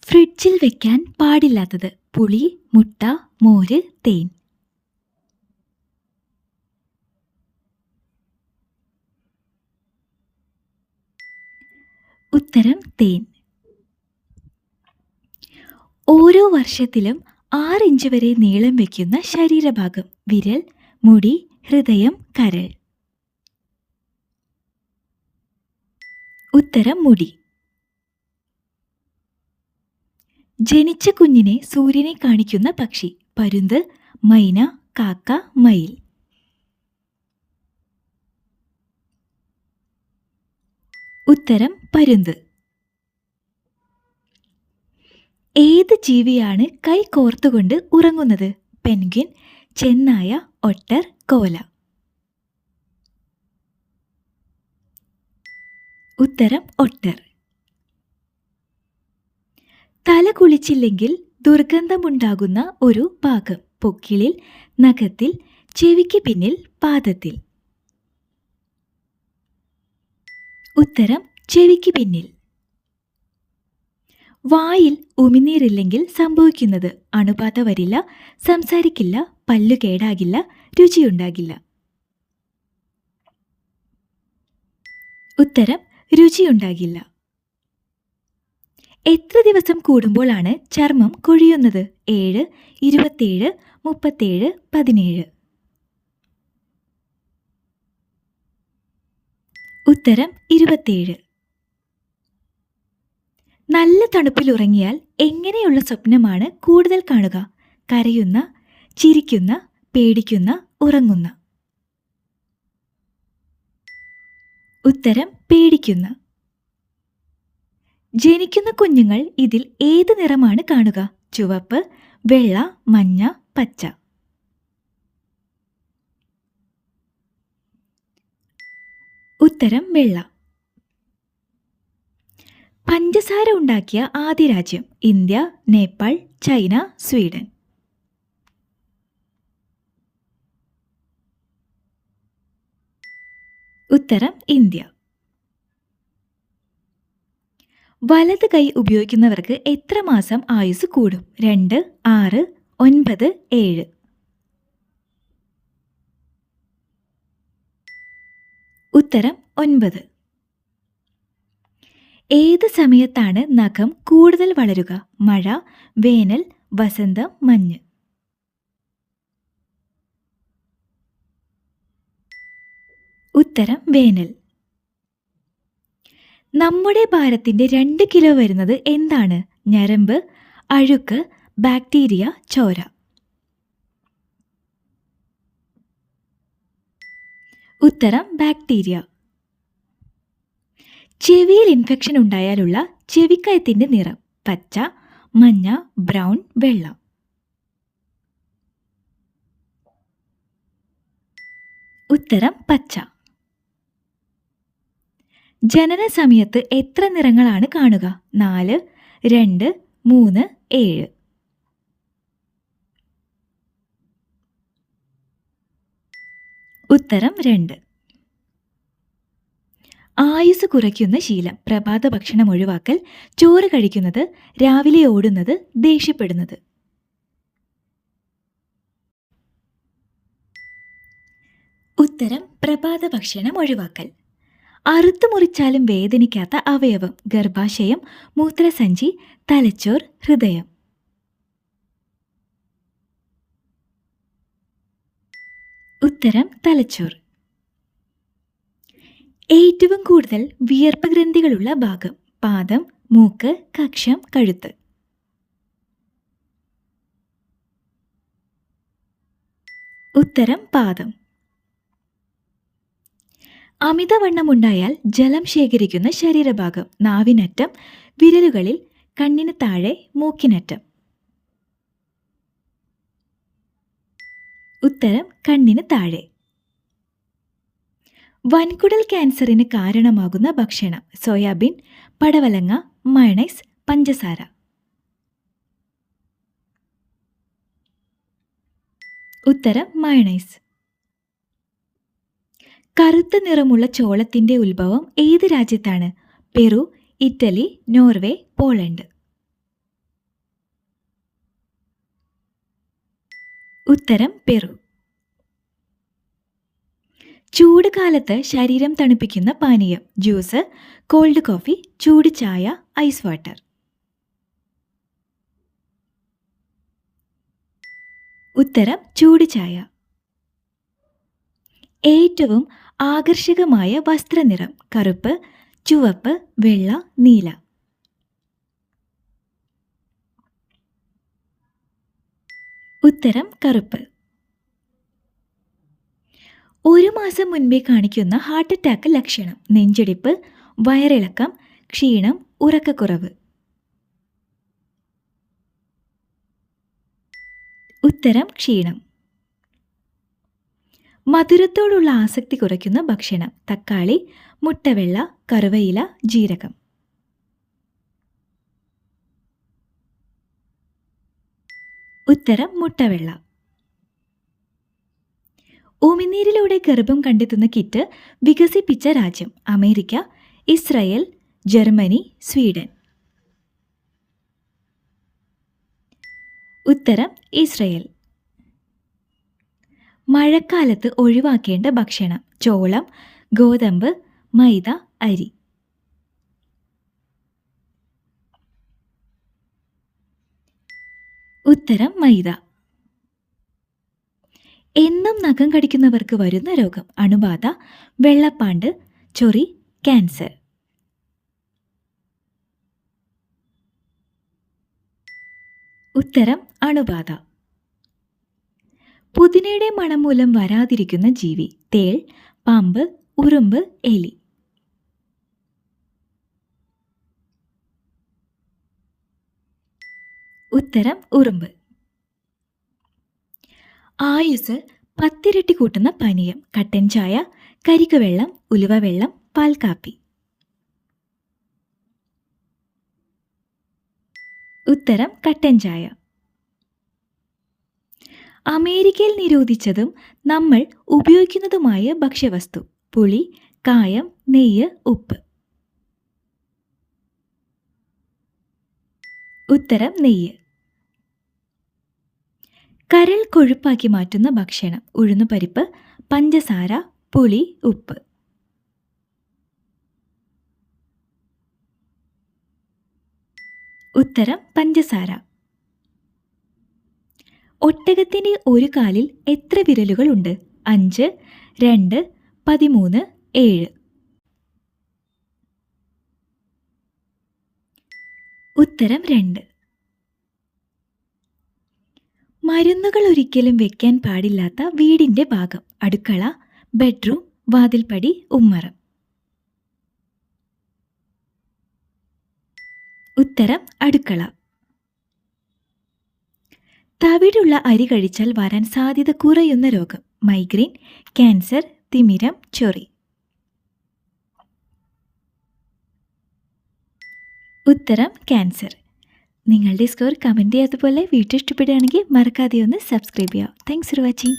ഫ്രിഡ്ജിൽ വെക്കാൻ പാടില്ലാത്തത്: പുളി, മുട്ട, മോര്, തേൻ. ഉത്തരം തേൻ. ഓരോ വർഷത്തിലും 6 ഇഞ്ച് വരെ നീളം വയ്ക്കുന്ന ശരീരഭാഗം: വിരൽ, മുടി, ഹൃദയം, കരൾ. ഉത്തരം മുടി. ജനിച്ച കുഞ്ഞിനെ സൂര്യനെ കാണിക്കുന്ന പക്ഷി: പരുന്ത്, മൈന, കാക്ക, മയിൽ. ഉത്തരം പരുന്ത്. ഏത് ജീവിയാണ് കൈ കോർത്തുകൊണ്ട് ഉറങ്ങുന്നത്? പെൻഗ്വിൻ, ചെന്നായ, ഒട്ടർ, കോല. ഉത്തരം ഒട്ടർ. തല കുളിച്ചില്ലെങ്കിൽ ദുർഗന്ധമുണ്ടാകുന്ന ഒരു ഭാഗം: പൊക്കിളിൽ, നഖത്തിൽ, ചെവിക്ക് പിന്നിൽ, പാദത്തിൽ. ഉത്തരം ചെവിക്ക് പിന്നിൽ. വായിൽ ഉമിനീരില്ലെങ്കിൽ സംഭവിക്കുന്നത്: അണുബാധ വരില്ല, സംസാരിക്കില്ല, പല്ലു കേടാകില്ല, രുചിയുണ്ടാകില്ല. ഉത്തരം രുചിയുണ്ടാകില്ല. എത്ര ദിവസം കൂടുമ്പോഴാണ് ചർമ്മം കൊഴിയുന്നത്? 7, 27, 37, 17. ഉത്തരം 27. നല്ല തണുപ്പിൽ ഉറങ്ങിയാൽ എങ്ങനെയുള്ള സ്വപ്നമാണ് കൂടുതൽ കാണുക? കരയുന്ന, ചിരിക്കുന്ന, പേടിക്കുന്ന, ഉറങ്ങുന്ന. ഉത്തരം പേടിക്കുന്ന. ജനിക്കുന്ന കുഞ്ഞുങ്ങൾ ഇതിൽ ഏത് നിറമാണ് കാണുക? ചുവപ്പ്, വെള്ള, മഞ്ഞ, പച്ച. ഉത്തരം വെള്ള. പഞ്ചസാര ഉണ്ടാക്കിയ ആദ്യ രാജ്യം: ഇന്ത്യ, നേപ്പാൾ, ചൈന, സ്വീഡൻ. ഉത്തരം ഇന്ത്യ. വലത് കൈ ഉപയോഗിക്കുന്നവർക്ക് എത്ര മാസം ആയുസ് കൂടും? 2, 6, 9, 7. ഉത്തരം 9. ഏത് സമയത്താണ് നഖം കൂടുതൽ വളരുക? മഴ, വേനൽ, വസന്തം, മഞ്ഞ്. ഉത്തരം വേനൽ. നമ്മുടെ ഭാരത്തിന്റെ 2 കിലോ വരുന്നത് എന്താണ്? ഞരമ്പ്, അഴുക്ക്, ബാക്ടീരിയ, ചോര. ഉത്തരം ബാക്ടീരിയ. ചെവിയിൽ ഇൻഫെക്ഷൻ ഉണ്ടായാലുള്ള ചെവിക്കയത്തിന്റെ നിറം: പച്ച, മഞ്ഞ, ബ്രൗൺ, വെള്ള. ഉത്തരം പച്ച. ജനന സമയത്ത് എത്ര നിറങ്ങളാണ് കാണുക? 4, 2, 3, 7. ഉത്തരം 2. ആയുസ് കുറയ്ക്കുന്ന ശീലം: പ്രഭാത ഭക്ഷണം ഒഴിവാക്കൽ, ചോറ് കഴിക്കുന്നത്, രാവിലെ ഓടുന്നത്, ദേഷ്യപ്പെടുന്നത്. ഉത്തരം പ്രഭാത ഭക്ഷണം ഒഴിവാക്കൽ. അറുത്തു മുറിച്ചാലും വേദനിക്കാത്ത അവയവം: ഗർഭാശയം, മൂത്രസഞ്ചി, തലച്ചോർ, ഹൃദയം. ഉത്തരം തലച്ചോർ. ഏറ്റവും കൂടുതൽ വിയർപ്പ് ഗ്രന്ഥികളുള്ള ഭാഗം: പാദം, മൂക്ക്, കക്ഷം, കഴുത്ത്. ഉത്തരം പാദം. അമിതവണ്ണമുണ്ടായാൽ ജലം ശേഖരിക്കുന്ന ശരീരഭാഗം: നാവിനറ്റം, വിരലുകളിൽ, കണ്ണിന് താഴെ, മൂക്കിനറ്റം. ഉത്തരം കണ്ണിന് താഴെ. വൻകുടൽ ക്യാൻസറിന് കാരണമാകുന്ന ഭക്ഷണം: സോയാബീൻ, പടവലങ്ങ, മയണൈസ്, പഞ്ചസാര. ഉത്തരം മയണൈസ്. കറുത്ത നിറമുള്ള ചോളത്തിന്റെ ഉത്ഭവം ഏത് രാജ്യത്താണ്? Peru, Italy, Norway, Poland. ഉത്തരം പെറു. ചൂട് കാലത്ത് ശരീരം തണുപ്പിക്കുന്ന പാനീയം: ജ്യൂസ്, കോൾഡ് കോഫി, ചൂട് ചായ, ഐസ് വാട്ടർ. ഉത്തരം ചൂട് ചായ. ഏറ്റവും ആകർഷകമായ വസ്ത്രനിറം: കറുപ്പ്, ചുവപ്പ്, വെള്ള, നീല. ഉത്തരം കറുപ്പ്. ഒരു മാസം മുൻപേ കാണിക്കുന്ന ഹാർട്ട് അറ്റാക്ക് ലക്ഷണം: നെഞ്ചിടിപ്പ്, വയറിളക്കം, ക്ഷീണം, ഉറക്കക്കുറവ്. ഉത്തരം ക്ഷീണം. മധുരത്തോടുള്ള ആസക്തി കുറയ്ക്കുന്ന ഭക്ഷണം: തക്കാളി, മുട്ടവെള്ള, കറുവയില, ജീരകം. ഉത്തരം മുട്ടവെള്ള. ഉമിനീരിലൂടെ ഗർഭം കണ്ടെത്തുന്ന കിറ്റ് വികസിപ്പിച്ച രാജ്യം: അമേരിക്ക, ഇസ്രായേൽ, ജർമ്മനി, സ്വീഡൻ. ഉത്തരം ഇസ്രായേൽ. മഴക്കാലത്ത് ഒഴിവാക്കേണ്ട ഭക്ഷണം: ചോളം, ഗോതമ്പ്, മൈദ, അരി. ഉത്തരം മൈദ. എന്നും നഖം കടിക്കുന്നവർക്ക് വരുന്ന രോഗം: അണുബാധ, വെള്ളപ്പാണ്ട്, ചൊറി, ക്യാൻസർ. ഉത്തരം അണുബാധ. പുതിനയുടെ മണം മൂലം വരാതിരിക്കുന്ന ജീവി: തേൾ, പാമ്പ്, ഉറുമ്പ്, എലി. ഉത്തരം ഉറുമ്പ്. ആയുസ് 10 ഇരട്ടി കൂട്ടുന്ന പാനീയം: കട്ടൻ ചായ, കരിക്ക് വെള്ളം, ഉലുവ വെള്ളം, പാൽ കാപ്പി. ഉത്തരം കട്ടൻ ചായ. അമേരിക്കയിൽ നിരോധിച്ചതും നമ്മൾ ഉപയോഗിക്കുന്നതുമായ ഭക്ഷ്യവസ്തു: പുളി, കായം, നെയ്യ്, ഉപ്പ്. ഉത്തരം നെയ്യ്. കരൾ കൊഴുപ്പാക്കി മാറ്റുന്ന ഭക്ഷണം: ഉഴുന്നുപരിപ്പ്, പഞ്ചസാര, പുളി, ഉപ്പ്. ഉത്തരം പഞ്ചസാര. ഒട്ടകത്തിന്റെ ഒരു കാലിൽ എത്ര വിരലുകൾ ഉണ്ട്? 5, 2, 13, 7. ഉത്തരം 2. മരുന്നുകൾ ഒരിക്കലും വെക്കാൻ പാടില്ലാത്ത വീടിന്റെ ഭാഗം: അടുക്കള, ബെഡ്റൂം, വാതിൽപ്പടി, ഉമ്മറം. ഉത്തരം അടുക്കള. തവിടുള്ള അരി കഴിച്ചാൽ വരാൻ സാധ്യത കുറയുന്ന രോഗം: മൈഗ്രെയിൻ, ക്യാൻസർ, തിമിരം, ചൊറി. ഉത്തരം ക്യാൻസർ. നിങ്ങളുടെ സ്കോർ കമൻറ്റ് ചെയ്യാത്തപോലെ വീഡിയോ ഇഷ്ടപ്പെടുകയാണെങ്കിൽ മറക്കാതെ ഒന്ന് സബ്സ്ക്രൈബ് ചെയ്യുക. Thanks for watching.